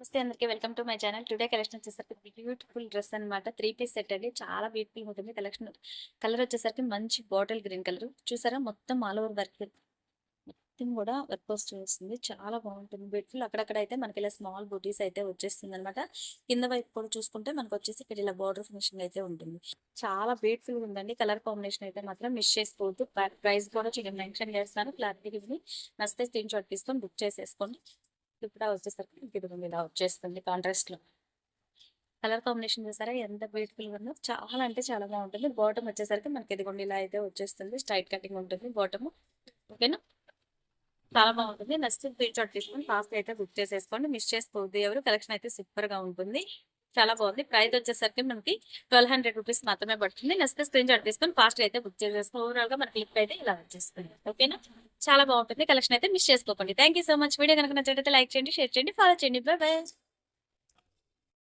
నమస్తే అందరికి welcome to my channel. Today collection వచ్చేసరికి బ్యూటిఫుల్ డ్రెస్ అన్నమాట. 3 పీస్ సెట్ అండి. చాలా బ్యూటిఫుల్ ఉంటుంది కలెక్షన్. కలర్ వచ్చేసరికి మంచి బాటిల్ గ్రీన్ కలర్. చూసారా మొత్తం ఆల్ ఓవర్ వర్క్. మొత్తం కూడా వర్క్ వస్తుంది. చాలా బాగుంటుంది. బ్యూటిఫుల్. అక్కడక్కడ అయితే మనకి ఇలా స్మాల్ బూటీస్ అయితే వచ్చేస్తుంది అనమాట. కింద వైపు కూడా చూసుకుంటే మనకు వచ్చేసి ఇక్కడ ఇలా బార్డర్ ఫినిషింగ్ అయితే ఉంటుంది. చాలా బ్యూటిఫుల్ గా ఉందండి. కలర్ కాంబినేషన్ అయితే మాత్రం మిస్ చేసుకోవద్దు. ప్రైస్ కూడా చిన్న మెన్షన్ చేస్తాను. క్లారిటీ నచ్చితే స్క్రీన్ షాట్ తీసుకొని బుక్ చేసేసుకోండి. ఇప్పుడు వచ్చేసరికి ఇదిగోండి ఇలా వచ్చేస్తుంది కాంట్రాస్ట్ లో. కలర్ కాంబినేషన్ చూసారా ఎంత బ్యూటిఫుల్ గా ఉందో. చాలా అంటే చాలా బాగుంటుంది. బాటమ్ వచ్చేసరికి మనకి ఇదిగోండి ఇలా అయితే వచ్చేస్తుంది. స్ట్రైట్ కటింగ్ ఉంటుంది బాటమ్. ఓకేనా, చాలా బాగుంటుంది. నెక్స్ట్ స్క్రీన్ షాట్ తీసుకొని ఫాస్ట్ అయితే బుక్ చేసేసుకోండి. మిస్ చేసుకోవద్దు ఎవరు. కలెక్షన్ అయితే సూపర్ గా ఉంటుంది. చాలా బాగుంది. ప్రైస్ వచ్చేసరికి మనకి 1200 రూపీస్ మాత్రమే పడుతుంది. నెక్స్ట్ స్క్రీన్ షాట్ తీసుకొని ఫాస్ట్ అయితే బుక్ చేసేసుకోండి. ఓవరాల్ గా మనకి లిప్ అయితే ఇలా వచ్చేస్తుంది. ఓకేనా, చాలా బాగుంటుంది. కలెక్షన్ అయితే మిస్ చేసుకోకండి. Thank so much. వీడియో కనుక నచ్చినట్లయితే లైక్ చేయండి, షేర్ చేయండి, ఫాలో చేయండి. By by.